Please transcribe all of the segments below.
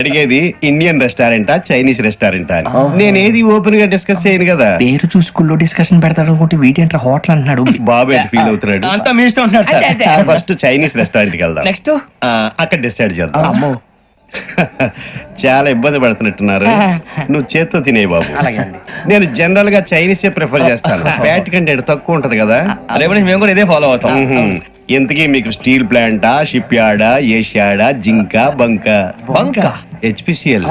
అడిగేది ఇండియన్ రెస్టారెంటా చైనీస్ రెస్టారెంటా అని. నేనేది ఓపెన్ గా డిస్కస్ చేయను కదా. పేరు చూసి స్కూల్లో డిస్కషన్ పెడతాడు అనుకుంటే వీటేంట్రా హోటల్ అంటున్నాడు. బాబు ఎట్ ఫీల్ అవుతున్నాడు. అంతా మీ ఇష్టం ఉంటాడు సార్. ఫస్ట్ చైనీస్ రెస్టారెంట్ కి వెళ్దాం. నెక్స్ట్ అక్కడ డిసైడ్ చేద్దాం. అమ్మో చాలా ఇబ్బంది పడుతున్నట్టున్నారు. నువ్వు చేత్తో తినే బాబు. నేను జనరల్ గా చైనీసే ప్రిఫర్ చేస్తాను. ఫ్యాట్ కంటెంట్ తక్కువ ఉంటది కదా. రేపు నుంచి మేము కూడా ఇదే ఫాలో అవుతాం. ఇంతకీ మీకు స్టీల్ ప్లాంటా, షిప్ యార్డా, ఏషియాడా, జింక, బంకా? బంకా, హెచ్పిసిఎల్.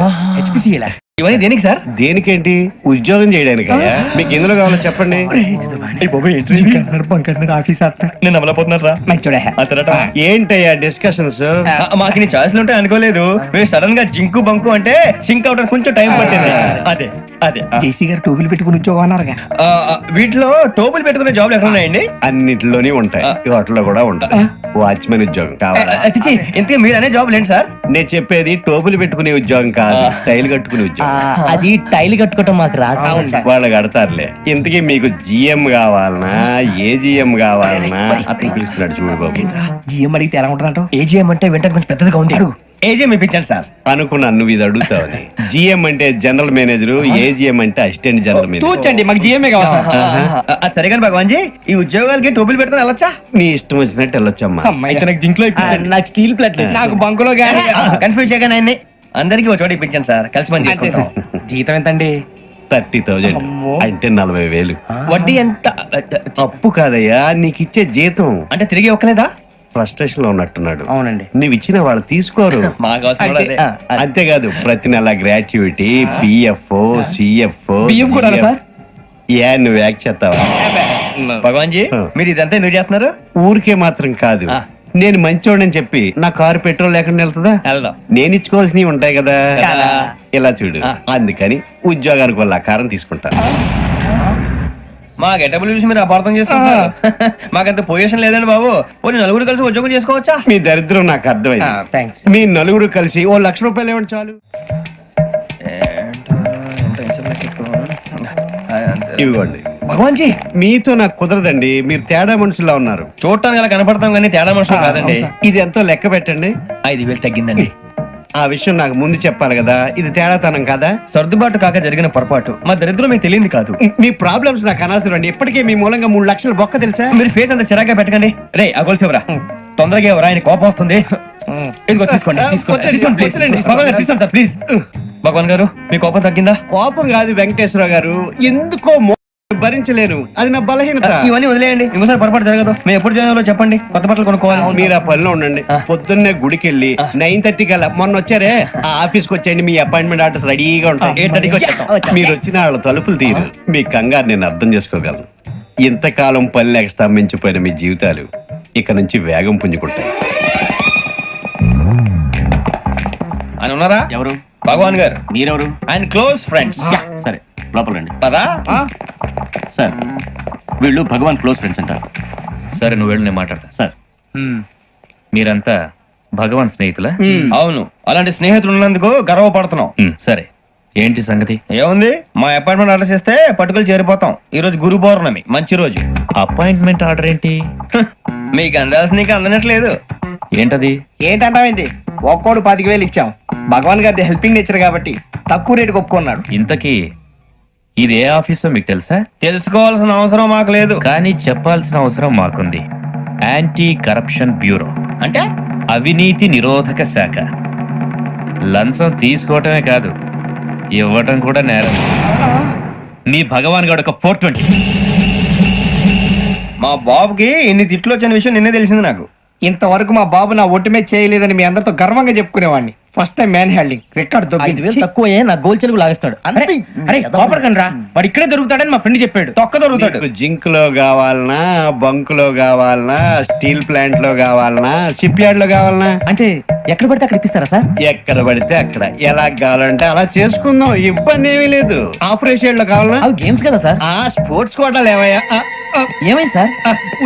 ఇవన్నీ దేనికి సార్? దేనికేంటి? ఉద్యోగం చేయడానికి. మీకు ఎందులో కావాలో చెప్పండి. నేను అమలపోతున్నారా? ఏంటయ్యా డిస్కషన్స్? మాకు నీ ఛాయిస్లు ఉంటాయి అనుకోలేదు. మీరు సడన్ గా జింకు బంకు అంటే సింక్ అవడానికి కొంచెం టైం పట్టింది. అదే అదే జేసీ గారు టోపీలు పెట్టుకుని ఉద్యోగం అన్నారుగా. వీటిలో టోపులు పెట్టుకునే జాబ్లు ఎక్కడ ఉన్నాయండి? అన్నిటిలోనే ఉంటాయి. వాటిలో కూడా ఉంటాయి. వాచ్మెన్ ఉద్యోగం కావాలా? ఇంతకీ మీరు అనే జాబ్ ఏంటి సార్? నేను చెప్పేది టోపులు పెట్టుకునే ఉద్యోగం కాదు, టైల్ కట్టుకునే ఉద్యోగం. అది టైల్ కట్టుకోవటం మాకు రాదు. వాళ్ళు కడతారులే. ఇంతకీ మీకు జిఎం కావాలనా, ఏ జిఎం కావాలనా? అతను పిలుస్తున్నాడు చూడు బాబు. జిఎం అడిగితే ఎలా ఉంటుందంట? ఏజీఎం అంటే వెంటనే కొంచెం పెద్దదిగా ఉంది. ఏజీఎం ఇప్పించండి సార్. అనుకున్నాను నువ్వు ఇది అడుగుతావని. జిఎం అంటే జనరల్ మేనేజర్, ఏజిఎం అంటే అసిస్టెంట్ జనరల్ మేనేజర్. తూచండి, మాకు జిఎంఏ కావాలి సార్. అది సరే కానీ భగవాన్ జీ, ఈ ఉద్యోగాలకి టోపులు పెట్టుకుని వెళ్ళొచ్చా? నీ ఇష్టం వచ్చినట్టు వెళ్ళొచ్చమ్మా. నాకు జింక్ లో నాకు స్టీల్ ప్లేట్, నాకు బంకులో గానీ. కన్ఫ్యూజ్ చేయగానే ఆయన్ని అందరికి ఒక చోట ఇప్పించండి సార్. కలిసి పని చేసుకుంటాం. జీతం ఎంతండి? 30,000 అంటే 40,000. వడ్డీ ఎంత? అప్పు కాదయ్యా, నీకు ఇచ్చే జీతం. అంటే తిరిగి ఒక్కలేదా? ఫ్రస్ట్రేషన్ లో ఉన్నట్టున్నాడు. అవునండి. నువ్వు ఇచ్చిన వాళ్ళు తీసుకోరు. మాకు అవసరం కూడా అదే. అంతేకాదు ప్రతి నెల గ్రాట్యుటీ, పిఎఫ్, సిఎఫ్. బియ్యం కూడా సార్? ఏ నువ్వు యాక్ట్ చేస్తావా? భగవాన్ జీ, మీరు ఇదంతా ఎందుకు చేస్తున్నారు? ఊరికే మాత్రం కాదు. నేను మంచోడని చెప్పి నా కారు పెట్రోల్ లేకుండా వెళ్తుందా? వెళ్దాం. నేను ఇచ్చుకోవాల్సినవి ఉంటాయి కదా. ఇలా చూడు, అందుకని ఉద్యోగానికి వాళ్ళ ఆకారం తీసుకుంటా. మా గెటబుల్ చూసి మీరు అపార్థం చేసుకుంటున్నారు. మాకంత పొజిషన్ లేదండి బాబు. పోనీ నలుగురు కలిసి ఉద్యోగం చేసుకోవచ్చా? మీ దరిద్రం నాకు అర్థమైంది. థ్యాంక్స్. మీ నలుగురు కలిసి ఓ ₹1,00,000 ఇవ్వండి చాలు. ఇవ్వండి. భగవాన్ జీ, మీతో నాకు కుదరదండి. మీరు తేడా మనుషుల్లా ఉన్నారు. చూడటానికి అలా కనపడతాం కానీ తేడా మనుషులు కాదండి. ఇది ఎంతో లెక్క పెట్టండి. 5,000 తగ్గిందండి. ఆ విషయం నాకు ముందు చెప్పాలి కదా. ఇది తేడాతనం కదా. సర్దుబాటు కాక జరిగిన పొరపాటు. మా దరిద్రం మీకు తెలియదు కాదు. మీ ప్రాబ్లమ్స్ నాకు అనవసరం అండి. ఇప్పటికే మీ మూలంగా 3,00,000 బొక్క తెలుసా? మీరు ఫేస్ అంత చిరాగా పెట్టకండి. రే ఆ గొలుసు ఎవరా? తొందరగా ఎవరా? ఆయన కోపం వస్తుంది. ఇదిగో తీసుకోండి. తీసుకోండి సార్ ప్లీజ్. భగవాన్ గారు, మీ కోపం తగ్గిందా? కోపం కాదు వెంకటేశ్వరరావు గారు, ఎందుకో భరించలేను. అది నా బలహీనత. ఇవన్నీ వదిలేయండి. ఇంకోసారి పొరపాటు జరగదు. మేము ఎప్పుడు జాయిన్ చెప్పండి. కొత్త బట్టలు కొనుక్కోవాలి. మీరు ఆ పనిలో ఉండండి. పొద్దున్నే గుడికి వెళ్ళి 9:30 కల్లా, మొన్న వచ్చారే ఆ ఆఫీస్కి వచ్చేయండి. మీ అపాయింట్మెంట్ ఆర్డర్స్ రెడీగా ఉంటాయి. 8:30కి వచ్చేస్తాం. మీరు వచ్చిన వాళ్ళ తలుపులు తీరు. మీ కంగారు నేను అర్థం చేసుకోగలను. ఇంతకాలం పని లేక స్తంభించిపోయిన మీ జీవితాలు ఇక నుంచి వేగం పుంజుకుంటాయి. ఆయన ఉన్నారా? ఎవరు? భగవాన్ గారు. మీరెవరు? ఆయన క్లోజ్ ఫ్రెండ్స్. సరే, లోపల రండి. పదా? సార్, వీళ్ళు భగవాన్ క్లోజ్ ఫ్రెండ్స్ అంటారు. సరే, నువ్వు వెళ్ళు, నేను మాట్లాడతా. సార్, మీరంతా భగవాన్ స్నేహితులా? అవును. అలాంటి స్నేహితులు ఉన్నందుకు గర్వపడుతున్నాం. సరే, ఏంటి సంగతి? ఏముంది, మా అపాయింట్మెంట్ ఆర్డర్ చేస్తే పట్టుకులు చేరిపోతాం. ఈ రోజు గురు పౌర్ణమి, మంచి రోజు. అపాయింట్మెంట్ ఆర్డర్ ఏంటి? మీకు అందాల్సి నీకు అందనట్లేదు. ఏంటది? ఏంటంటావేంటి? ఒక్కోడు 25,000 ఇచ్చాం. భగవాన్ గారి హెల్పింగ్ నేచర్ కాబట్టి తక్కువ రేటుకి ఒప్పుకున్నాడు. ఇంతకీ ఇది ఏ ఆఫీసో మీకు తెలుసా? తెలుసుకోవాల్సిన అవసరం మాకు లేదు, కానీ చెప్పాల్సిన అవసరం మాకుంది. యాంటీ కరప్షన్ బ్యూరో అంటే అవినీతి నిరోధక శాఖ. లంచం తీసుకోవటమే కాదు, ఇవ్వటం కూడా నేరం. మీ భగవాన్ గారు ఒక 420. మా బాబుకి ఇన్ని తిట్లు వచ్చిన విషయం నిన్నే తెలిసింది నాకు. ఇంతవరకు మా బాబు నా ఒట్టుమే చేయలేదని మీ అందరితో గర్వంగా చెప్పుకునేవాడిని. First time man handing record తక్కువే నా గోల్ చెలుగు లాగేస్తున్నాడు. వాడు ఇక్కడే దొరుకుతాడని మా ఫ్రెండ్ చెప్పాడు. తొక్క దొరుకుతాడు. జింక్ లో కావాలనా, బంక్ లో కావాలనా, స్టీల్ ప్లాంట్ లో కావాలనా, షిప్ యార్డ్ లో కావాలనా? అంటే ఎక్కడ పడితే అక్కడ ఇప్పిస్తారా సార్? ఎక్కడ పడితే అక్కడ, ఎలా కావాలంటే అలా చేసుకుందాం. ఇబ్బంది ఏమీ లేదు. ఆపరేషన్ లో కావాలనా? అవి గేమ్స్ కదా సార్. ఆ స్పోర్ట్స్ కోటాలు ఏమయ్యా? ఏమైంది సార్?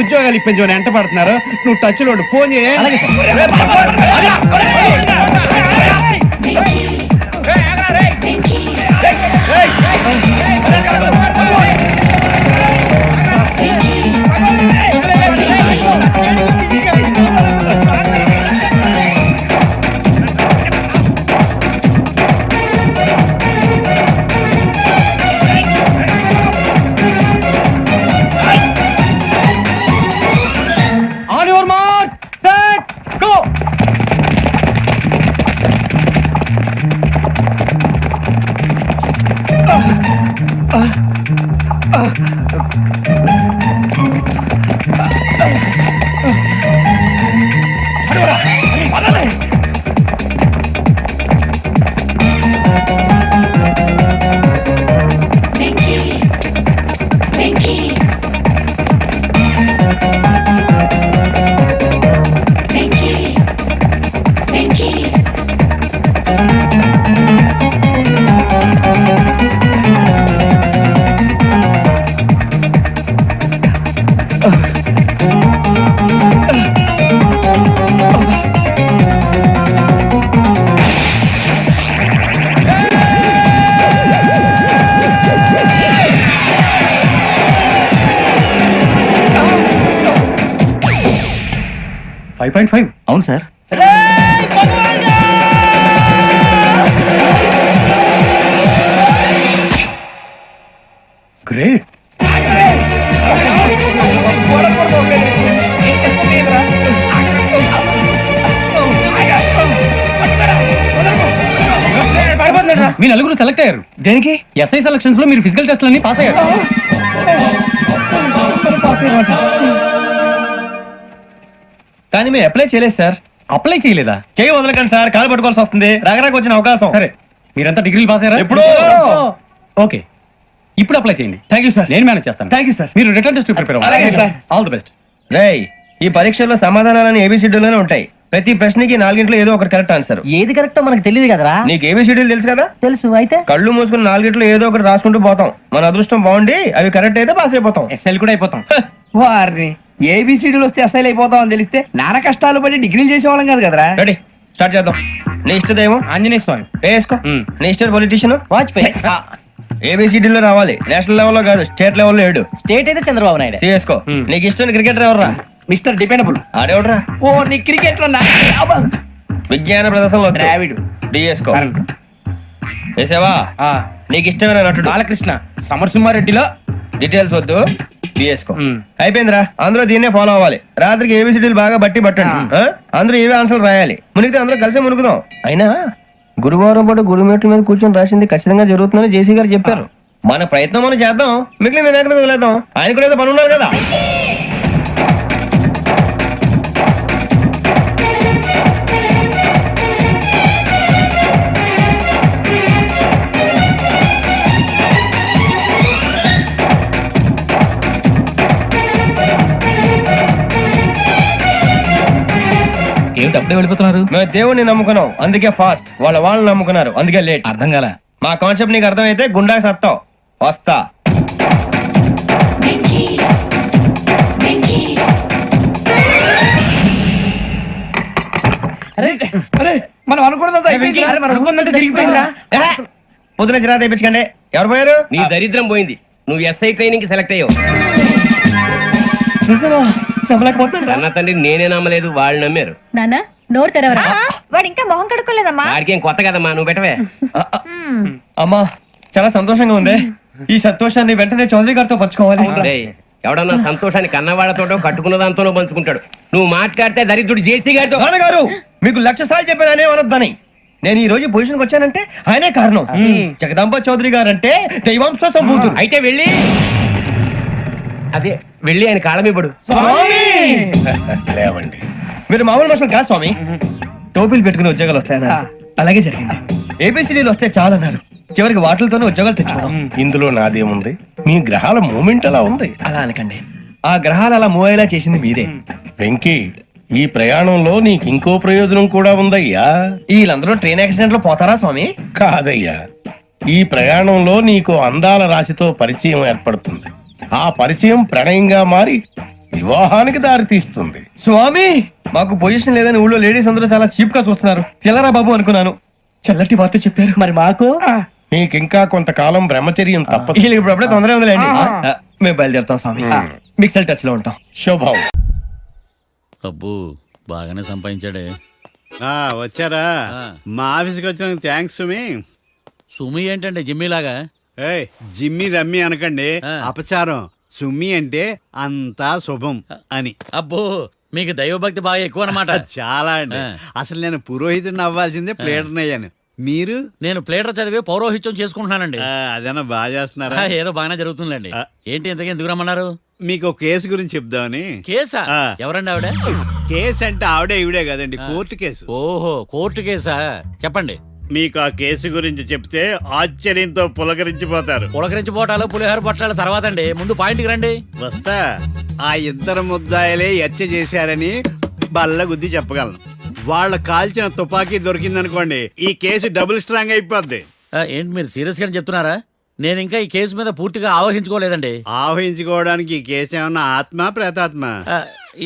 ఉద్యోగాలు ఇప్పించమని ఎంట పడుతున్నారు. నువ్వు టచ్ లో ఫోన్ చేయ. అలాగే 9.5. అవును సార్. గ్రేట్. మీ నలుగురు సెలెక్ట్ అయ్యారు. దేనికి? ఎస్ఐ సెలక్షన్స్ లో మీరు ఫిజికల్ టెస్ట్ అన్ని పాస్ అయ్యారు. కానీ మేము అప్లై చేయలేదు సార్. అప్లై చేయలేదా? చేయి వదలకండి సార్, కాలు పట్టుకోవాల్సి వస్తుంది. రాగరాకు వచ్చిన అవకాశం. సరే, మీరంతా డిగ్రీలు పాస్ అయ్యారా? ఎప్పుడో. ఓకే, ఇప్పుడు అప్లై చేయండి. Thank you sir. నేను మేనేజ్ చేస్తాను. Thank you sir. మీరు రిటర్న్ టెస్ట్ ప్రిపేర్ అలాగే అవ్వండి. సార్. All the best. రేయ్, ఈ పరీక్షల్లో సమాధానాలని ఏబిసిడ్యూల్లోనే ఉంటాయి. ప్రతి ప్రశ్నకి 4 ఏదో ఒకటి కరెక్ట్ ఆన్సర్. ఏది కరెక్టో మనకు తెలియదు కదరా. నీకు ఏబిసిడ్యూల్ తెలుసు కదా. తెలుసు. అయితే కళ్ళు మూసుకుని 4 ఏదో ఒకటి రాసుకుంటూ పోతాం. మన అదృష్టం బాగుండి అవి కరెక్ట్ అయితే పాస్ అయిపోతాం. ఎస్ఎల్ కూడా అయిపోతాం. వారిని ఏబిసిడీలు వస్తే ఎస్ఐలు అయిపోతాం అని తెలిస్తే నాన్న కష్టాలు పడి డిగ్రీలు చేసేవాళ్ళం కాదు కదరా. రెడీ, స్టార్ట్ చేద్దాం. నీ ఇష్టదేమో ఆంజనేయ స్వామి. వేసుకో. నీ ఇష్ట పొలిటీషియన్ వాజ్పేయి. ఏబిసిడీలో రావాలి. నేషనల్ లెవెల్లో కాదు, స్టేట్ లెవెల్లో 7. స్టేట్ అయితే చంద్రబాబు నాయుడు. సిఎస్కో. నీకు ఇష్టం క్రికెటర్ ఎవర్రా? Mister dependable. ఆడేవడరా? ఓ నీ క్రికెట్ లో విజ్ఞాన ప్రదర్శనలో ద్రావిడు. డిఎస్కో. వేసావా? నీకు ఇష్టమైన నటుడు? బాలకృష్ణ. సమర్సింహారెడ్డిలో డీటెయిల్స్ వద్దు, బిఎస్కో. అయిపోయిందిరా. అందరూ దీన్నే ఫాలో అవ్వాలి. రాత్రికి ఏబిసిడీలు బాగా బట్టి పట్టండి. అందరూ ఏవే ఆన్సర్లు రాయాలి. మునిగితే అందరూ కలిసే మునుగుదాం. అయినా గురువారం పాటు గురుమేట్ల మీద కూర్చొని రాసింది ఖచ్చితంగా జరుగుతుందని జేసీ గారు చెప్పారు. మన ప్రయత్నం మనం చేద్దాం, మిగిలిన నేను ఎక్కడ వదిలేద్దాం. ఆయన కూడా ఏదో పని ఉన్నారు కదా. ఏమిటి అప్పుడే వెళ్ళిపోతున్నారు? మేము దేవుడిని నమ్ముకున్నాం, అందుకే ఫాస్ట్. వాళ్ళని నమ్ముకున్నారు, అందుకే లేట్. అర్థం కాల. మా కాన్సెప్ట్ నీకు అర్థమైతే గుండా సత్తావు. వస్తా. మనం అనుకున్నదంతా అయిపోయిందిరా. పొద్దున చిరా తెప్పించకండి. ఎవరు పోయారు? నీ దరిద్రం పోయింది. నువ్వు ఎస్ఐ ట్రైనింగ్ కి సెలెక్ట్ అయ్యావు. అన్న తండ్రి నేనే నమ్మలేదు, వాళ్ళు నమ్మారు. నాన్న నోరు తెరవరా. వాడు ఇంకా మొహం కడుక్కోలేదమ్మా. వాడికి ఏం కొత్త కదమ్మా, నువ్వు పెట్టవే. అమ్మా, చాలా సంతోషంగా ఉంది. ఈ సంతోషాన్ని వెంటనే చౌదరి గారితో పంచుకోవాలి. రేయ్, ఎవడన్నా సంతోషాన్ని కన్నవాళ్లతోటో కట్టుకున్న దాంతోనో పంచుకుంటాడు. నువ్వు మాట్లాడితే దరిద్రుడు జేసీ గారితో. నాన్నగారు, మీకు 1,00,000 సార్లు చెప్పాననే అనొద్దని. నేను ఈ రోజు పొజిషన్కి వచ్చానంటే ఆయనే కారణం. జగదాంబ చౌదరి గారు అంటే దైవాంశ సంభూతుడు. అయితే వెళ్ళి ఆయన కాళమివ్వడు. లేవండి. మీరు మామూలు మనుషులు కాదు స్వామి. టోపీలు పెట్టుకుని ఉద్యోగాలు వస్తాయన్నారు, అలాగే జరిగింది. ఏబిసిడీలు వస్తే చాలన్నారు, చివరికి వాటిలతోనే ఉద్యోగాలు తెచ్చుకోవడం. ఇందులో నాదేముంది? మీ గ్రహాల మూమెంట్ అలా ఉంది. అలా అనకండి, ఆ గ్రహాలు అలా మూవ్ అయ్యేలా చేసింది మీరే. వెంకీ, ఈ ప్రయాణంలో నీకు ఇంకో ప్రయోజనం కూడా ఉందయ్యా. వీళ్ళందరూ ట్రైన్ యాక్సిడెంట్ లో పోతారా స్వామి? కాదయ్యా, ఈ ప్రయాణంలో నీకు అందాల రాశితో పరిచయం ఏర్పడుతుంది. ఆ పరిచయం ప్రణయంగా మారి వివాహానికి దారి తీస్తుంది. స్వామి, మాకు పొజిషన్ లేదని ఊళ్ళో లేడీస్ అందరూ చాలా చీప్ గా చూస్తున్నారు. తెల్లరా బాబు అనుకున్నాను, చల్లటి వార్త చెప్పారు. మరి మాకు నీకింకా కొంతకాలం బ్రహ్మచర్యం తప్పదు. వీళ్ళకి ఇప్పుడు అప్పుడే తొందరగా ఉందిలేండి. మేము బయలుదేరుతాం స్వామి. మిక్సెల్ టచ్ లో ఉంటాం. శుభం. అబ్బో, బాగానే సంపాదించాడే. వచ్చారా? మా ఆఫీస్కి వచ్చిన థ్యాంక్స్ సుమి. సుమి ఏంటంటే జిమ్మీలాగా? ఏయ్, జిమ్మి రమ్మి అనకండి, ఆ. అపచారం. సుమి అంటే అంతా శుభం అని. అబ్బో, మీకు దైవభక్తి బాగా ఎక్కువ అనమాట. చాలా అండి. ఆ. అసలు నేను పురోహితుడిని అవ్వాల్సిందే, ప్లేడర్ని అయ్యాను. మీరు? నేను ప్లేటర్ చదివి పౌరోహిత్యం చేసుకుంటున్నానండి. అదేనా బాగా చేస్తున్నారా? ఏదో బాగానే జరుగుతుందండి. ఆ. ఏంటి ఇంతకీ ఎందుకు రమ్మన్నారు? మీకు ఒక కేసు గురించి చెప్దామని. కేసా? ఆ. ఎవరండి ఆవిడ? కేసు అంటే ఆవిడే ఈవిడే కదండి, కోర్టు కేసు. ఓహో, కోర్టు కేసా? చెప్పండి. మీకు ఆ కేసు గురించి చెప్తే ఆశ్చర్యంతో పులకరించిపోతారు. పులకరించిపోటాలు పులిహోర పొట్టాలు తర్వాత అండి, ముందు పాయింట్కి రండి. వస్తా. ఆ ఇద్దరు ముద్దాయలే హత్య చేశారని బల్లగుద్ది చెప్పగలను. వాళ్ళ కాల్చిన తుపాకీ దొరికిందనుకోండి, ఈ కేసు డబుల్ స్ట్రాంగ్ అయిపోద్ది. ఏంటి మీరు సీరియస్ గానే చెప్తున్నారా? నేను ఇంకా ఈ కేసు మీద పూర్తిగా ఆవహించుకోలేదండి. ఆవహించుకోవడానికి ఈ కేసు ఏమన్నా ఆత్మ ప్రేతాత్మ?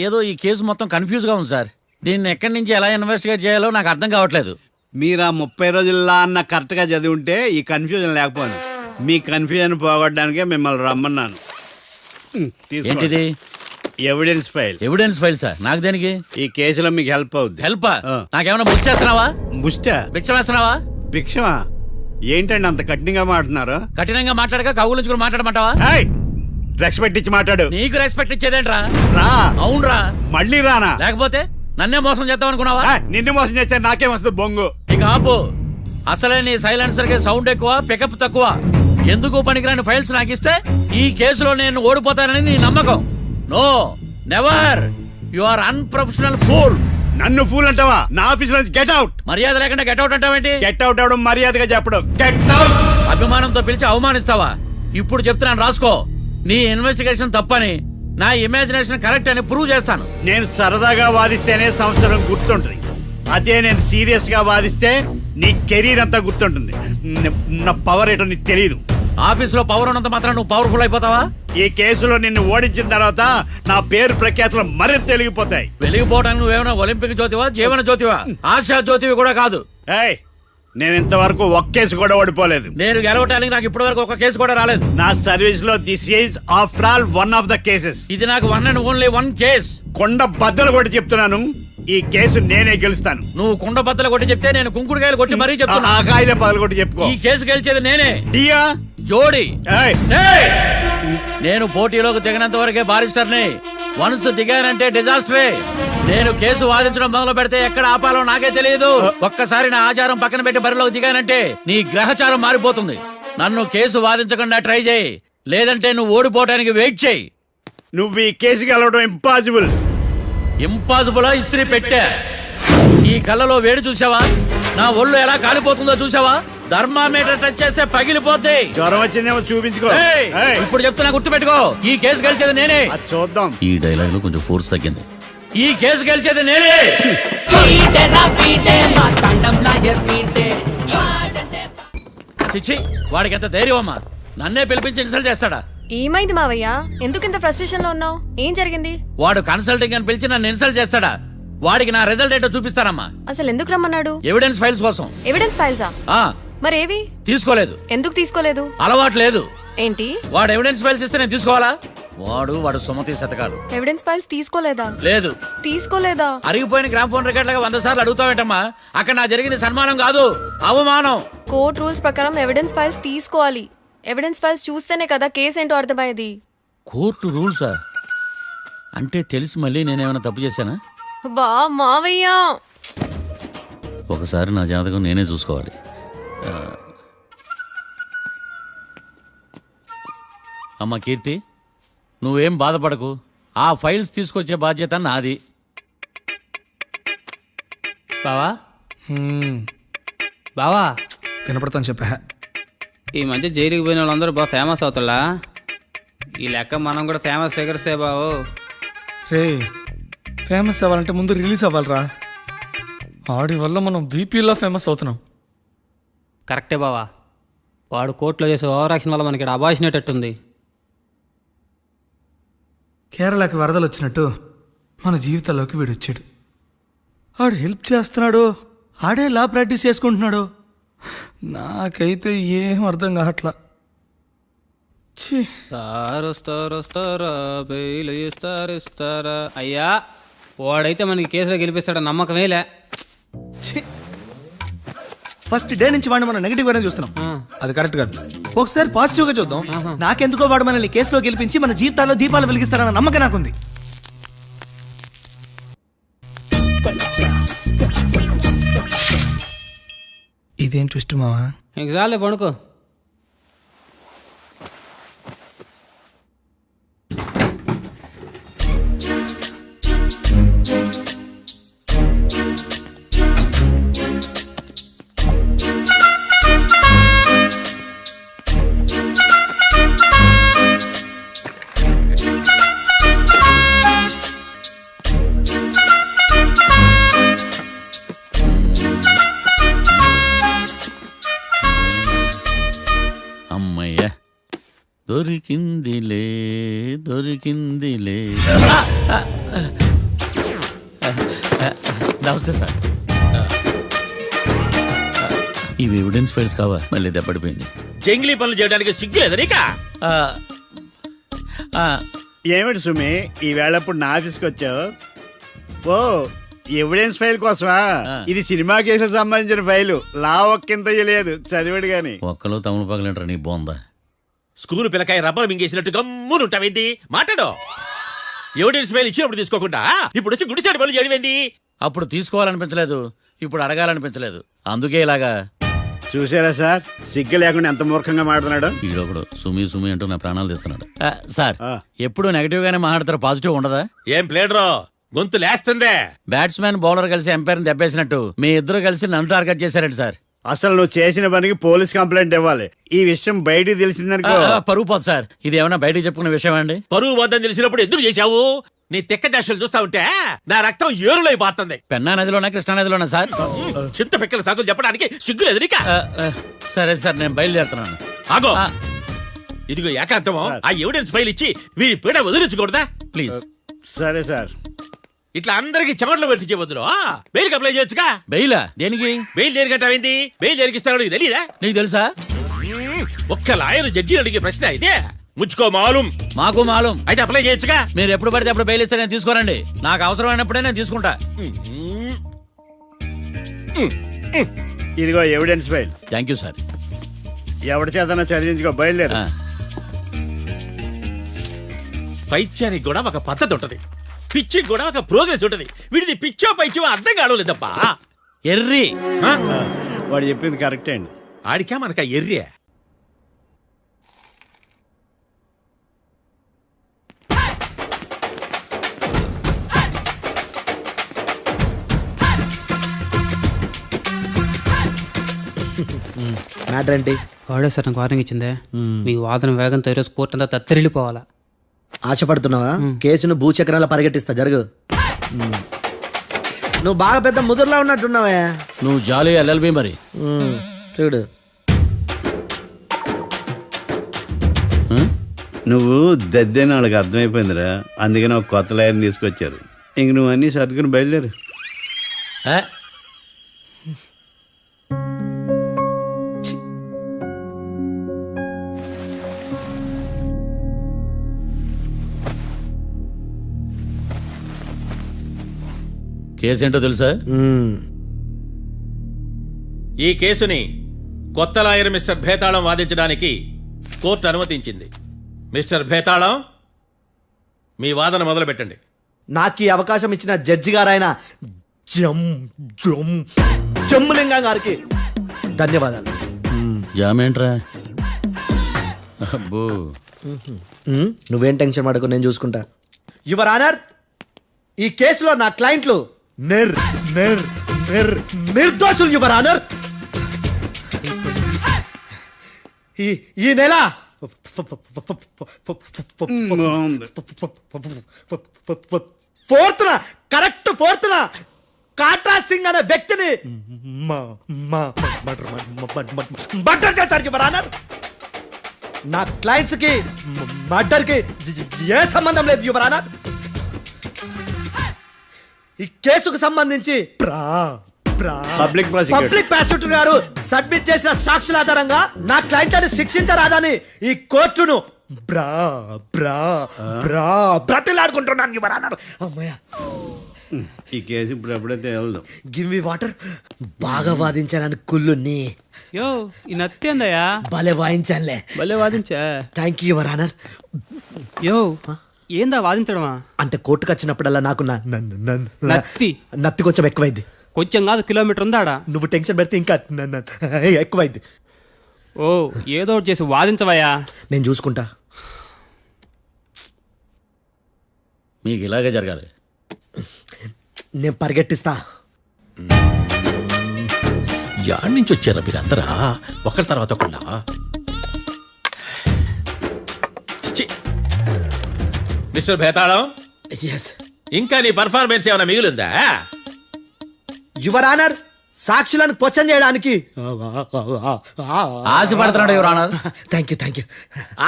ఏదో ఈ కేసు మొత్తం కన్ఫ్యూజ్ గా ఉంది సార్. దీన్ని ఎక్కడి నుంచి ఎలా ఇన్వెస్టిగేట్ చేయాలో నాకు అర్థం కావట్లేదు. మీరు ఆ 30 రోజుల్లో అన్న కరెక్ట్ గా చదివి ఉంటే ఈ కన్ఫ్యూజన్ లేకపోయింది. మీ కన్ఫ్యూజన్ పోగొట్టడానికే మిమ్మల్ని రమ్మన్నాను. తీసుకోండి. ఏంటిది? Evidence file. Evidence file sir. నాకు దేనికి? ఈ కేసులో మీకు హెల్ప్ అవుద్ది. హెల్ప్? ఆ. నాకేమైనా బుక్ చేస్తున్నావా? ముష్ట భిక్ష వేస్తున్నావా? భిక్షమా? ఏంటండి అంత కఠినంగా మాట్లాడుతున్నారు? కఠినంగా మాట్లాడక కవుల నుంచి కూడా మాట్లాడమంటావా? రెస్పెక్ట్ ఇచ్చి మాట్లాడు. నీకు రెస్పెక్ట్ ఇచ్చేదేంట్రా? రా. అవునరా? మళ్ళీ రానా? లేకపోతే నన్నే మోసం చేద్దాం అనుకున్నావా? నిన్ను మోసం చేస్తే నాకేం వస్తుంది బొంగు? ఇక ఆపు. అసలే నీ సైలెన్సర్ కి సౌండ్ ఎక్కువ, పికప్ తక్కువ. ఎందుకు పనికిరాని ఫైల్స్ నాకు ఇస్తే ఈ కేసులో నేను ఓడిపోతానని నీ నమ్మకం. No, never. You are unprofessional fool. నన్ను ఫూల్ అంటావా? నా ఆఫీస్ నుంచి గెట్ అవుట్. మర్యాద లేకుండా గెట్ అవుట్ అంటావేంటి? గెట్ అవుట్ అవడం మర్యాదగా చెప్పడం. Get out. అభిమానంతో పిలిచి అవమానిస్తావా? ఇప్పుడు చెప్తున్నాను రాసుకో. నీ ఇన్వెస్టిగేషన్ తప్పని, నా ఇమాజినేషన్ కరెక్ట్ అని ప్రూవ్ చేస్తాను. నేను సరదాగా వాదిస్తేనే సంవత్సరం గుర్తుంటుంది. అదే నేను సీరియస్ గా వాదిస్తే నీ కెరీర్ అంతా గుర్తుంటుంది. నా పవర్ ఏంటో నీకు తెలియదు. ఆఫీసులో పవర్ ఉన్నంత మాత్రం నువ్వు పవర్ఫుల్ అయిపోతావా? ఈ కేసులో నిన్ను ఓడించిన తర్వాత నా పేరు ప్రఖ్యాతులు మరింత వెలిగిపోతాయి. వెలిగిపోవడానికి నువ్వేమైనా ఒలింపిక్ జ్యోతివా, జీవన జ్యోతివా, ఆశా జ్యోతివి కూడా కాదు. ఏయ్, నేను ఇంతవరకు ఒక్క కేసు కూడా ఓడిపోలేదు. నేను గెలవటానికి నాకు ఇప్పటి వరకు ఒక కేసు కూడా రాలేదు. నా సర్వీస్ లో this is after all one of the cases. ఇది నాకు one and only one case. కొండ బద్దలు కొట్టి చెప్తున్నాను, ఈ కేసు నేనే గెలుస్తాను. నువ్వు కుండ బద్దలు కొట్టి చెప్తే నేను కుంకుడుకాయలు కొట్టి మరీ చెప్తున్నా. ఆ కాయల పగలు కొట్టి చెప్పుకో. ఈ కేసు గెలిచేది నేనే. దియా జోడి. ఏయ్, నేను పోటీలోకి దిగినంత వరకే బారిస్టర్ని. వన్స్ దిగానంటే డిజాస్టరే. నేను కేసు వాదించడం మొదలు పెడితే ఎక్కడ ఆపాలో నాకే తెలియదు. ఒక్కసారి నా ఆచారం పక్కన పెట్టి బరిలోకి దిగానంటే నీ గ్రహచారం మారిపోతుంది. నన్ను కేసు వాదించకుండా ట్రై చేయి, లేదంటే నువ్వు ఓడిపోవడానికి వెయిట్ చేయి. నువ్వు ఈ కేసు గెలవడం ఇంపాసిబుల్. ఇంపాసిబుల్ ఇస్త్రీ పెట్టా. ఈ కళ్ళలో వేడి చూసావా? నా ఒళ్ళు ఎలా కాలిపోతుందో చూసావా? థర్మామీటర్ టచ్ చేస్తే పగిలిపోద్ది. జ్వరం వచ్చిందేమో చూపించుకో. ఏయ్, ఇప్పుడు చెప్తున్నా, గుర్తు పెట్టుకో. ఈ కేసు గెలిచేది నేనే. అది చూద్దాం. ఈ డైలాగ్ లో కొంచెం ఫోర్స్ తగ్గింది. ఈ కేసు గెలిచేది నేనే. చిచ్చి, వాడికి ఎంత ధైర్యం అమ్మా! నన్నే పిలిపించి ఇన్సల్ట్ చేస్తాడా? ఏమైంది మావయ్య? ఎందుకు ఇంత ఫ్రస్ట్రేషన్ లో ఉన్నావు? ఏం జరిగింది? వాడు కన్సల్టింగ్ అని పిలిచి నన్ను ఇన్సల్ట్ చేస్తాడా? వాడికి నా రిజల్ట్ ఏంటో చూపిస్తానమ్మా. అసలు ఎందుకు రమ్మన్నాడు? ఎవిడెన్స్ ఫైల్స్ కోసం. ఎవిడెన్స్ ఫైల్సా? ఆ మరేవి? తీసుకోలేదు. ఎందుకు తీసుకోలేదు? అలవాటు లేదు. ఏంటి? వాడు ఎవిడెన్స్ ఫైల్స్ ఇస్తే నేను తీసుకోవాలా? వాడు సుమతి శతకాలు. ఎవిడెన్స్ ఫైల్స్ తీసుకోలేదా? లేదు. తీసుకోలేదా? అరిగిపోయిన గ్రామ్ ఫోన్ రికార్డ్ లాగా 100 సార్లు అడుగుతావేంటమ్మా? అక్కడ నా జరిగింది సన్మానం కాదు, అవమానం. కోర్ట్ రూల్స్ ప్రకారం ఎవిడెన్స్ ఫైల్స్ తీసుకోవాలి. ఎవిడెన్స్ ఫైల్స్ చూస్తేనే కదా కేసు ఏంటో అర్థమయ్యేది. కోర్టు రూల్సా? అంటే తెలిసి మళ్ళీ నేనేమైనా తప్పు చేశానా? బా మావయ్య, ఒకసారి నా జాతకం నేనే చూసుకోవాలి. అమ్మ కీర్తి, నువ్వేం బాధపడకు. ఆ ఫైల్స్ తీసుకొచ్చే బాధ్యత నాది. బావా బావా వినపడతాను చెప్పా. ఈ మధ్య జైలుకి పోయిన వాళ్ళందరూ బాగా ఫేమస్ అవుతారా? ఈ లెక్క మనం కూడా ఫేమస్ ఫిగర్సే బావు. రే, ఫేమస్ అవ్వాలంటే ముందు రిలీజ్ అవ్వాలిరా. ఆడి వల్ల మనం బీపీలో ఫేమస్ అవుతున్నాం. కరెక్టే బావా. వాడు కోర్టులో చేసే ఓవర్ యాక్షన్ వల్ల మనకి అబాయిసినట్టుంది. కేరళకి వరదలు వచ్చినట్టు మన జీవితాల్లోకి వీడు వచ్చాడు. ఆడు హెల్ప్ చేస్తున్నాడు, ఆడే లా ప్రాక్టీస్ చేసుకుంటున్నాడు. నాకైతే ఏం అర్థం కావట్లా. ఇస్తారా అయ్యా, వాడైతే మనకి కేసులో గెలిపిస్తాడు నమ్మకమేలే. ఫస్ట్ డే నుంచి వాడిని మనం నెగిటివ్ గానే చూస్తున్నాం. అది కరెక్ట్ కాదు. ఒకసారి పాజిటివ్ గా చూద్దాం. నాకెందుకో వాడు మనల్ని కేసులో గెలిపించి మన జీవితాల్లో దీపాలు వెలిగిస్తారన్న నమ్మకం నాకుంది. ఇదేం ట్విస్ట్ మావా? చాలే పడుకో. అమ్మయ్యా, దొరికిందిలే దొరికిందిలే. నమస్తే సార్. ఇవి ఎవిడెన్స్ ఫైల్స్ కావా? మళ్ళీ దెబ్బడిపోయింది. జంగిలీ పనులు చేయడానికి సిగ్గులేదు నీకా? ఏమిటి సుమి ఈవేళప్పుడు నా ఆఫీస్కి వచ్చావు? ఓ ఎవిడెన్స్ ఫైల్ కోసమా? ఇది సినిమా కేసులకు సంబంధించిన ఫైలు. లా ఒక్కింత లేదు, చదివాడు గాని. ఒక్కలో తమను పగలంటారా నీ బోందా? School పిల్లకాయ rubber మింగేసినట్టు గమ్మునుంటావేంటి? మాట్లాడు. ఎవిడెన్స్ ఫైల్ ఇచ్చినప్పుడు తీసుకోకుండా ఇప్పుడు వచ్చి గుడిసాడు పనులు చేయడమేంది? అప్పుడు తీసుకోవాలనిపించలేదు, ఇప్పుడు అడగాలనిపించలేదు, అందుకే ఇలాగా. చూసారా సార్, సిగ్గు లేకుండా ఎంత మూర్ఖంగా మాట్లాడుతున్నాడు. ఈడొకడు సుమి సుమి అంటూ నా ప్రాణాలు తీస్తున్నాడు. సార్ ఎప్పుడు నెగటివ్ గానే మాట్లాడతారు, పాజిటివ్ ఉండదా? ఏం ప్లేడరో గొంతు లేస్తుందే. బ్యాట్స్మెన్ బౌలర్ కలిసి ఎంపైర్ దెబ్బేసినట్టు మీ ఇద్దరు కలిసి నన్ను టార్గెట్ చేశారండి సార్. అసలు నువ్వు చేసిన పనికి పోలీస్ కంప్లైంట్ ఇవ్వాలి. ఈ విషయం బయటికి తెలిసిందనుకో పరువు పోదు సార్. ఇది ఏమైనా బయటకు చెప్పుకున్న విషయం అండి? పరువు పోద్దని తెలిసినప్పుడు ఎందుకు చేశావు? నీ తెక్క దశలు చూస్తా ఉంటే నా రక్తం ఏరులై పారుతుంది. పెన్నా నదిలోనా కృష్ణా నదిలోనా సార్? చింత పిక్కల సాగులు చెప్పడానికి సిగ్గులేదు నీక? సరే సార్, నేను బయలుదేరుతున్నాను. ఆగో, ఇదిగో ఏకాంతమో ఆ ఎవిడెన్స్ ఫైల్ ఇచ్చి వీడి పీడ వదిలించకూడదా ప్లీజ్? సరే సార్. ఇట్లా అందరికి చెమటలు పెట్టించే బదులు బెయిల్ అప్లై చేయొచ్చుగా. బెయిలా? దేనికి? బెయిల్ దేనికంటావేంది? బెయిల్ దేనికి ఇస్తారో నీకు తెలియదా? నీకు తెలుసా? ఒక్క లాయర్ జడ్జి అడిగే ప్రశ్న అయితే ముచ్చుకో మాలూం. మాకు మాలూం అయితే అప్లై చేయొచ్చుగా. మీరు ఎప్పుడు పడితే అప్పుడు బెయిల్ ఇస్తే నేను తీసుకోరండి. నాకు అవసరమైనప్పుడే నేను తీసుకుంటా. ఇదిగో evidence file. Thank you sir. ఎవరి చేతనా చదివించుకో, బయలుదేరు. పైత్యానికి కూడా ఒక పద్ధతి ఉంటది, పిచ్చికి కూడా ఒక ప్రోగ్రెస్ ఉంటది. వీడిది పిచ్చో పైచో అర్థం కావలేదప్పా. ఎర్రి వాడు చెప్పింది కరెక్టే అండి. ఆడికా మనక ఎర్రి. మ్యాటర్ ఏంటి? వాడే సార్ నాకు వార్నింగ్ ఇచ్చిందే. మీ వాదన వేగంతో ఈరోజు కోర్టు అంతా తత్తరిల్లిపోవాలా. ఆశపడుతున్నావా? కేసును భూచక్రాల పరిగెట్టిస్తా, జరుగు. నువ్వు బాగా పెద్ద ముదురులా ఉన్నట్టున్నావే. నువ్వు జాలి ఎల్ఎల్బి మరి. చూడు, నువ్వు దద్దని వాళ్ళకి అర్థమైపోయిందిరా, అందుకని ఒక కొత్త లాయర్ని తీసుకొచ్చారు. ఇంక నువ్వు అన్నీ సర్దుకుని బయలుదేరు. కేసేంటో తెలుసా? ఈ కేసుని కొత్త లాయర్ మిస్టర్ భేతాళం వాదించడానికి కోర్టు అనుమతించింది. మిస్టర్ భేతాళం, మీ వాదన మొదలు పెట్టండి. నాకు ఈ అవకాశం ఇచ్చిన జడ్జి గారైన జమ్ములింగం గారికి ధన్యవాదాలు. జామేంట్రా? అబ్బో, నువ్వేం టెన్షన్ పడకు, నేను చూసుకుంటా. యువర్ ఆనర్, ఈ కేసులో నా క్లయింట్లు నిర్దోషులు యువర్ ఆనర్. ఈ నెల 4th correct 4th Katra Singh అనే వ్యక్తిని మర్డర్ చేశారు యువర్ ఆనర్. నా క్లయింట్స్ కి మర్డర్ కి ఏ సంబంధం లేదు యువర్ ఆనర్. ఈ కేసుకు సంబంధించి పబ్లిక్ ప్రాసిక్యూటర్ గారు సబ్మిట్ చేసిన సాక్షుల ఆధారంగా నా క్లయింట్లను శిక్షించరాదని ఈ కోర్టును బ్రతిలాడుకుంటున్నాను యువర్ ఆనర్. అమ్మయ్య, ఈ కేసు ఇప్పుడు ఎప్పుడైతే వెళ్దాం. Give me water. బాగా వాదించానని కుళ్ళుని యో ఈ నత్తేందయ్యా? భలే వాయించానులే. భలే వాదించా. Thank you your honour. యో ఏందా వాదించడమా? అంటే కోర్టుకు వచ్చినప్పుడల్లా నాకు నత్తి కొంచెం ఎక్కువైంది. కొంచెం కాదు, కిలోమీటర్ ఉందాడా. నువ్వు టెన్షన్ పెడితే ఇంకా ఎక్కువైంది. ఓ ఏదో ఒకటి చేసి వాదించవయ్యా. నేను చూసుకుంటా. మీకు ఇలాగే జరగాలి. నేను పరిగెట్టిస్తా. యాడ్ నుంచి వచ్చారా మీరందరా ఒకరి తర్వాత ఒకళ్ళ? మిస్టర్ భేతాళం, ఇంకా నీ పర్ఫార్మెన్స్ ఏమైనా మిగిలిందా? యువర్ ఆనర్, సాక్షులను క్వశ్చన్ చేయడానికి ఆశపడుతున్నాడు యువర్ ఆనర్. Thank you.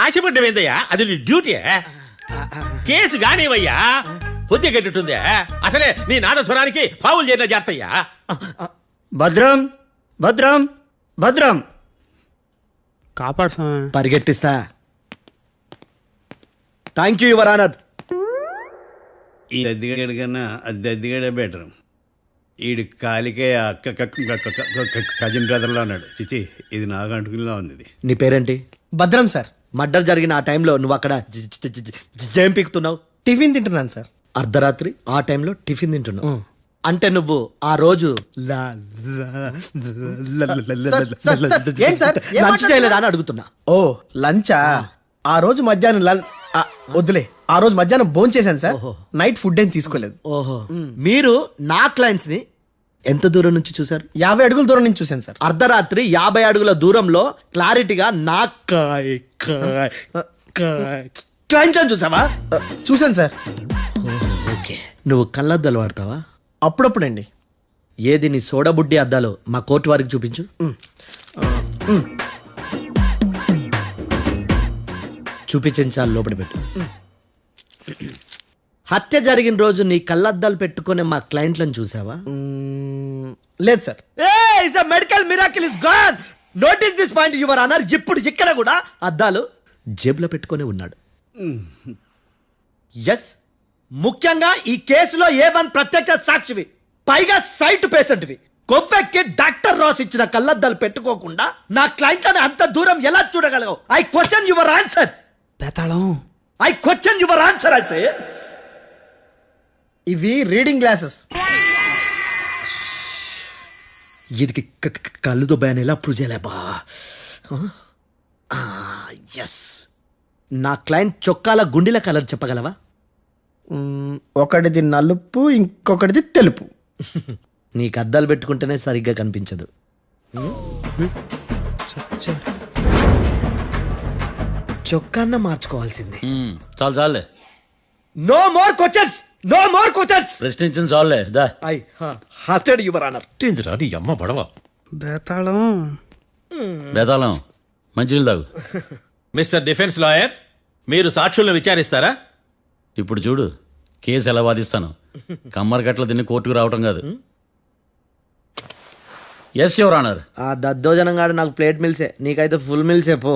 ఆశపడ్డం ఏందయ్యా? అది నీ డ్యూటీ. కేసు గానివయ్యా, పొద్దు కట్టుందే. అసలే నీ నాదస్వరానికి పావులు చేరిన జాతయ్యా. భద్రం భద్రం భద్రం కాపాడు. పరిగెట్టిస్తా. Thank you your honour. ఈ దద్దిగడి కన్నా అది దద్దిగడే బెటర్. ఈడు కాలికే కజిన్ బ్రదర్లో ఉన్నాడు. చిచి ఇది నాకు అంటుకునిలా ఉంది ఇది. నీ పేరేంటి? భద్రం సార్. మర్డర్ జరిగిన ఆ టైంలో నువ్వు అక్కడ ఏం పీకుతున్నావు? టిఫిన్ తింటున్నాను సార్. అర్ధరాత్రి ఆ టైంలో టిఫిన్ తింటున్నావు అంటే నువ్వు ఆ రోజు లంచ్ చేయలేదా అని అడుగుతున్నా. ఓ లంచా? ఆ రోజు మధ్యాహ్నం వద్దులే, ఆ రోజు మధ్యాహ్నం భోజనం చేశాను సార్. నైట్ ఫుడ్ ఏం తీసుకోలేదు. ఓహో, మీరు నా క్లయింట్స్ ని ఎంత దూరం నుంచి చూసారు? 50 అడుగుల దూరం నుంచి చూశాను సార్. అర్ధరాత్రి 50 అడుగుల దూరంలో క్లారిటీగా నా క్లయింట్స్ చూసావా? చూశాను సార్. ఓకే, నువ్వు కళ్ళద్దాలు వాడతావా? అప్పుడప్పుడండి. ఏది నీ సోడబుడ్డి అద్దాలు మా కోర్టు వారికి చూపించు. చూపించాలి, లోపల పెట్టు. హత్య జరిగిన రోజు నీ కళ్ళద్దాలు పెట్టుకునే మా క్లయింట్లను చూసావా? లేదు sir. Medical miracle is gone. Notice this point your honour. ఇప్పుడు ఇక్కడ కూడా అద్దాలు జేబులో పెట్టుకునే ఉన్నాడు. ఎస్, ముఖ్యంగా ఈ కేసులో A1 ప్రత్యక్ష సాక్షివి, పైగా సైట్ పేషెంట్వి. కొవ్వెక్కి డాక్టర్ రాస్ ఇచ్చిన కళ్ళద్దాలు పెట్టుకోకుండా నా క్లయింట్లను అంత దూరం ఎలా చూడగలవు? I question your answer. బేతాళం. I question your answer. I say ఇవి రీడింగ్ గ్లాసెస్. వీటికి కళ్ళు దుబ్బాయని ఎలా ప్రూవ్ చేయలేబా? ఎస్, నా క్లయింట్ చొక్కాల గుండెల కలర్ చెప్పగలవా? ఒకటిది నలుపు, ఇంకొకటిది తెలుపు. నీకు అద్దాలు పెట్టుకుంటేనే సరిగ్గా కనిపించదు. చొక్కాన్న మార్చుకోవాల్సింది. చాలు చాలే, no more questions, no more questions. ప్రశ్నించిన చాలులే. దా ఐ హార్టెడ్ యువర్ ఆనర్. నీ అమ్మ పడవ బేతాళం. బేతాళం మంచినీళ్ళు తాగు. మిస్టర్ డిఫెన్స్ లాయర్, మీరు సాక్షులను విచారిస్తారా? ఇప్పుడు చూడు కేసు ఎలా వాదిస్తాను. కమ్మరి కట్ల తిని కోర్టుకు రావటం కాదు. Yes your honour. ఆ దద్దోజనం గాడు నాకు ప్లేట్ మిల్సే, నీకైతే ఫుల్ మిల్సే పో.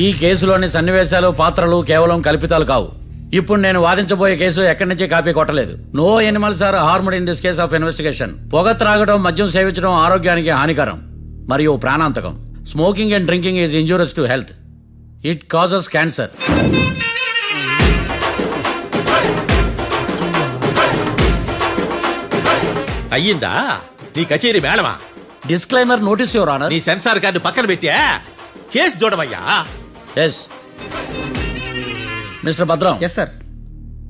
ఈ కేసులోని సన్నివేశాలు, పాత్రలు కేవలం కల్పితాలు కావు. ఇప్పుడు నేను వాదించబోయే కేసు ఎక్కడి నుంచి కాపీ కొట్టలేదు. No animals are harmed in this case of investigation. పొగ త్రాగడం, మద్యం సేవించడం ఆరోగ్యానికి హానికరం మరియు ప్రాణాంతకం. Smoking and drinking is injurious to health. It causes cancer. అయ్యిందా నీ కచేరీ మేడమా? Disclaimer notice your honour. నీ సెన్సార్ కార్డు పక్కన పెట్టా కేసు చూడమయ్యా. Yes mister Bhadram. Yes sir.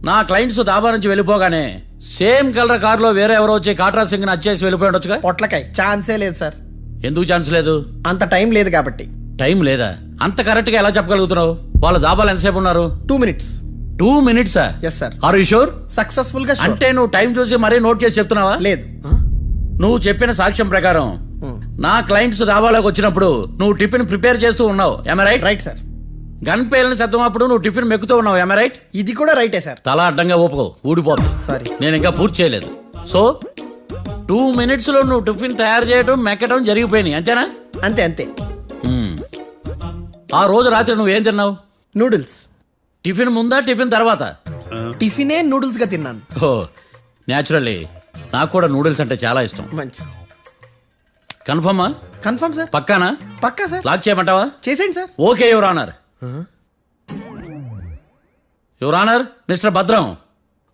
నా క్లయింట్స్ దాబా నుంచి వెళ్ళిపోగానే సేమ్ కలర్ కారులో వేరే ఎవరో వచ్చి కాట్రా సింగ్ ని వచ్చేసి వెళ్ళిపోయి ఉండొచ్చుగా? పొట్లకాయ ఛాన్సే లేదు సార్. ఎందుకు ఛాన్స్ లేదు? అంత టైం లేదు కాబట్టి. టైం లేదా? అంత కరెక్ట్ గా ఎలా చెప్పగలుగుతున్నావు? వాళ్ళ దాబాలు ఎంతసేపు ఉన్నారు? 2 minutes. 2 minutes? Yes sir. Are you sure? Successful గా. అంటే నువ్వు టైం చూసి మరీ నోట్ చేసి చెప్తున్నావా? లేదు. నువ్వు చెప్పిన సాక్ష్యం ప్రకారం నా క్లయింట్స్ దాబాలోకి వచ్చినప్పుడు నువ్వు టిఫిన్ ప్రిపేర్ చేస్తూ ఉన్నావు. ఎమ్ రైట్? Right sir. గన్ పేలిన శబ్దం అప్పుడు నువ్వు టిఫిన్ మెక్కుతూ ఉన్నావు. ఎమ్ రైట్? ఇది కూడా రైటే సార్. తల అడ్డంగా ఊపుకో, ఊడిపోతుంది. సారీ, నేను ఇంకా పూర్తి చేయలేదు. సో 2 minutes లో నువ్వు టిఫిన్ తయారు చేయడం, మెక్కడం జరిగిపోయినాయి, అంతేనా? అంతే అంతే. ఆ రోజు రాత్రి నువ్వేం తిన్నావు? నూడిల్స్. టిఫిన్ ముందా, టిఫిన్ తర్వాత? టిఫినే నూడిల్స్ గా తిన్నాను. ఓ న్యాచురల్లీ నాకు కూడా నూడిల్స్ అంటే చాలా ఇష్టం. మంచి. కన్ఫర్మా? Confirm sir. పక్కానా? పక్కా సార్. లాక్ చేయమంటావా? చేసేయండి sir. Okay your honour. Your honour, mister Bhadram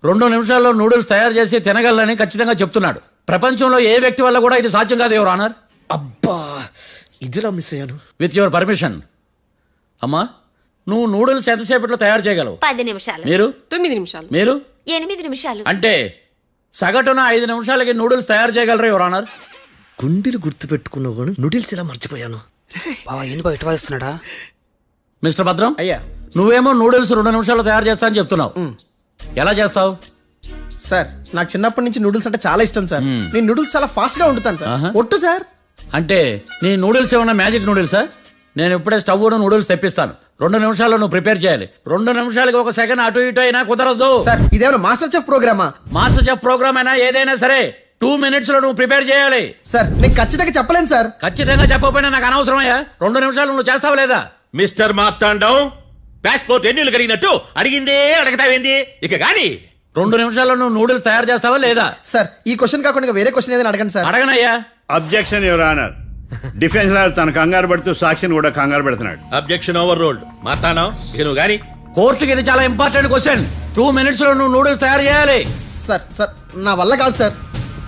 2 నిమిషాల్లో నూడిల్స్ తయారు చేసి తినగలని ఖచ్చితంగా చెప్తున్నాడు. ప్రపంచంలో ఏ వ్యక్తి వల్ల కూడా ఇది సాధ్యం కాదు యువర్ ఆనర్. అబ్బా, ఇదిలా మిస్ అయ్యాను. With your permission. అమ్మా, నువ్వు నూడిల్స్ ఎంతసేపట్లో తయారు చేయగలవు? 10 నిమిషాలు. మీరు? 9 నిమిషాలు. మీరు? 8 నిమిషాలు. అంటే సగటున 5 నిమిషాలకి నూడిల్స్ తయారు చేయగలరా యువర్ ఆనర్? గుండెలు గుర్తు పెట్టుకున్నావు కానీ నూడిల్స్ ఇలా మర్చిపోయాను. మిస్టర్ భద్రం, అయ్యా, నువ్వేమో నూడిల్స్ 2 నిమిషాల్లో తయారు చేస్తా అని చెప్తున్నావు. ఎలా చేస్తావు? సార్ నాకు చిన్నప్పటి నుంచి నూడిల్స్ అంటే చాలా ఇష్టం సార్. నేను నూడిల్స్ చాలా ఫాస్ట్ గా వండుతాను సార్. ఒట్టు సార్. అంటే నీ నూడిల్స్ ఏమన్నా మ్యాజిక్ నూడిల్సా? నేను ఇప్పుడే స్టవ్ నూడిల్స్ తెప్పిస్తాను. 2 నిమిషాల్లో నువ్వు ప్రిపేర్ చేయాలి. 2 నిమిషాలకి 1 సెకండ్ అటు ఇటు అయినా కుదరదు సార్. ఇదేమైనా మాస్టర్ చెఫ్ ప్రోగ్రామా? మాస్టర్ చెఫ్ ప్రోగ్రామ్ అయినా ఏదైనా సరే 2 minutes లో నువ్వు ప్రిపేర్ చేయాలి. సార్ నేను ఖచ్చితంగా చెప్పలేను సార్. ఖచ్చితంగా చెప్పకపోయినా నాకు అనవసరమయ్యా. 2 నిమిషాలు నువ్వు చేస్తావా లేదా? మిస్టర్ మార్తాండం, పాస్పోర్ట్ ఎన్నిళ్ళు కడిగినట్టు అడిగిందే అడగతావేంది? ఇక గాని 2 నిమిషాల్లో నువ్వు నూడిల్స్ తయారు చేస్తావా లేదా? సార్ ఈ క్వశ్చన్ కాకుండా వేరే క్వశ్చన్ ఏదైనా అడగండి సార్. అడగనయ్యా. Objection your honour. Defence lawyer తన కంగారు పడుతూ సాక్షిని కూడా కంగారు పెడుతున్నాడు. Objection over rolled. మార్తాండం, ఇక నువ్వు గాని. కోర్టుకి ఇది చాలా ఇంపార్టెంట్ క్వశ్చన్. 2 minutes లో నువ్వు నూడిల్స్ తయారు చేయాలి. సార్ సార్ నా వల్ల కాదు సార్.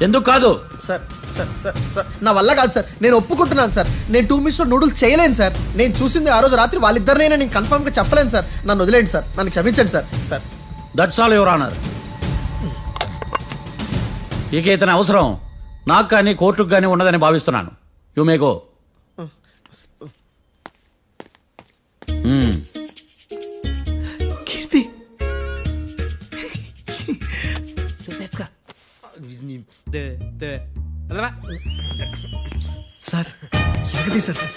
ఎందుకు కాదు? సార్ సార్ సార్ సార్ నా వల్ల కాదు సార్. నేను ఒప్పుకుంటున్నాను సార్. నేను 2 minutes లో నూడిల్స్ చేయలేను సార్. నేను చూసింది ఆ రోజు రాత్రి వాళ్ళిద్దరినైనా నేను కన్ఫర్మ్ గా చెప్పలేను సార్. నన్ను వదిలేండి సార్. నన్ను క్షమించండి sir. Sir that's all your honour. ఇక ఇతని అవసరం నాకు కానీ కోర్టుకు కానీ ఉండదని భావిస్తున్నాను. You may go. Keerthi sir ఎరగదీశారు సార్.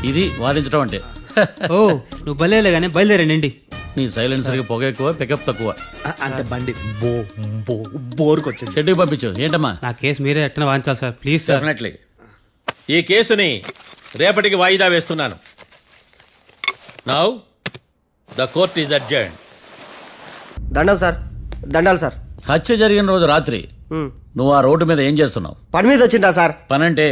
ఇది వాదించడం అంటే. ఓ నువ్వు బలేలే కానీ బయలుదేరండి. నీ సైలెన్సర్కి పొగ ఎక్కువ, పికప్ తక్కువ. అంటే బండి బోర్కి వచ్చింది. షెడ్యూల్ పంపించు. ఏంటమ్మా? నా కేసు మీరే ఎట్లా వాయించాలి సార్ ప్లీజ్ సార్. డెఫినెట్లీ ఈ కేసుని రేపటికి వాయిదా వేస్తున్నాను. Now the court is adjourned. దండాలు సార్, దండాలు సార్. హత్య జరిగిన రోజు రాత్రి నువ్వు ఆ రోడ్డు మీద ఏం చేస్తున్నావు? పని మీద వచ్చిందా సార్? పని అంటే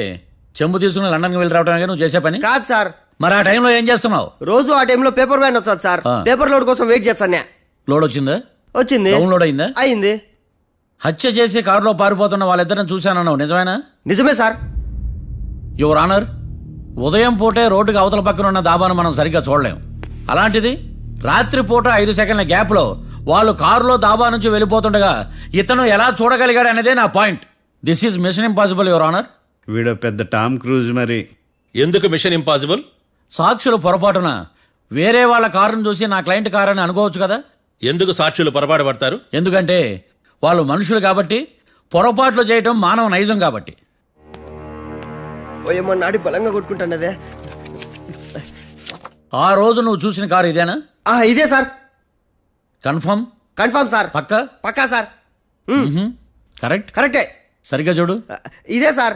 చెంబు తీసుకుని లండన్కి వెళ్ళి రావడానికి నువ్వు చేసే పని కాదు సార్. మరి ఆ టైంలో ఏం చేస్తున్నావు? రోజు ఆ టైంలో పేపర్ వ్యాన్ వచ్చాది సార్. పేపర్ లోడ్ కోసం వెయిట్ చేస్తాను. లోడ్ వచ్చిందా? వచ్చింది. డౌన్లోడ్ అయిందా? అయింది. హత్య చేసి కారులో పారిపోతున్న వాళ్ళిద్దరిని చూశానన్నావు, నిజమేనా? నిజమే సార్. యువర్ ఆనర్, ఉదయం పూటే రోడ్డుకి అవతల పక్కన ఉన్న దాబాను మనం సరిగ్గా చూడలేం. అలాంటిది రాత్రి పూట 5 సెకండ్ల గ్యాప్లో వాళ్ళు కారులో దాబా నుంచి వెళ్ళిపోతుండగా ఇతను ఎలా చూడగలిగాడు అనేదే నా point. This is mission impossible your honour. వీడో పెద్ద టామ్ క్రూజ్ మరి. ఎందుకు మిషన్ ఇంపాసిబుల్? సాక్షులు పొరపాటున వేరే వాళ్ళ కారును చూసి నా క్లయింట్ కారు అని అనుకోవచ్చు కదా. ఎందుకు సాక్షులు పొరపాటు పడతారు? ఎందుకంటే వాళ్ళు మనుషులు కాబట్టి, పొరపాట్లు చేయటం మానవ నైజం కాబట్టి. ఏమో నాడి బలంగా కొట్టుకుంటానదే. ఆ రోజు నువ్వు చూసిన కారు ఇదేనా? ఇదే సార్. కన్ఫర్మ్? Confirm sir. పక్కా? పక్కా సార్. కరెక్ట్? కరెక్టే. సరిగ్గా చూడు. ఇదే సార్.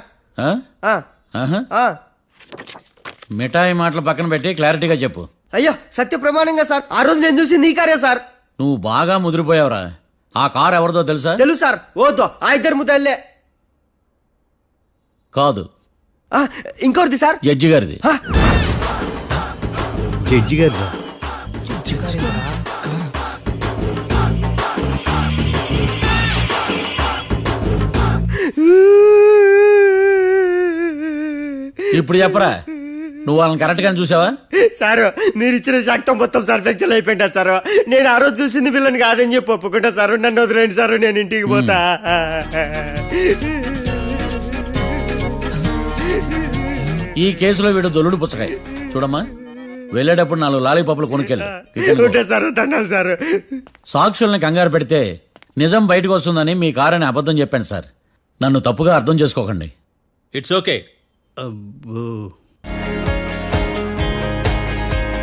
మిఠాయి మాటలు పక్కన పెట్టి క్లారిటీగా చెప్పు. అయ్యో సత్య ప్రమాణంగా సార్, ఆ రోజు నేను చూసి నీ కారే సార్. నువ్వు బాగా ముదిరిపోయావురా. ఆ కారు ఎవరిదో తెలుసా? తెలుసు సార్. ఓతో ఆ ఇద్దరు ముద్దల్లే. కాదు, ఇంకోటిది సార్. జడ్జి గారిది. జడ్జి గారు ఇప్పుడు చెప్పరా, నువ్వు వాళ్ళని కరెక్ట్ గానే చూసావా? సార్ మీరు ఇచ్చిన శాక్తం మొత్తం సార్ ఫ్రాక్చర్ అయిపోయింటా సార్. నేను ఆ రోజు చూసింది వీళ్ళని కాదని చెప్పి ఒప్పుకుంటా సార్. నన్ను వదిలేండి సార్, నేను ఇంటికి పోతా. ఈ కేసులో వీడు దొల్లుడు పుచ్చకాయ. చూడమ్మా, వెళ్ళేటప్పుడు 4 లాలీపాపులు కొనుక్కెళ్ళు. Sir దండాలి sir. సాక్షుల్ని కంగారు పెడితే నిజం బయటకు వస్తుందని మీ కారని అబద్ధం చెప్పాను సార్. నన్ను తప్పుగా అర్థం చేసుకోకండి. It's okay. అబ్బో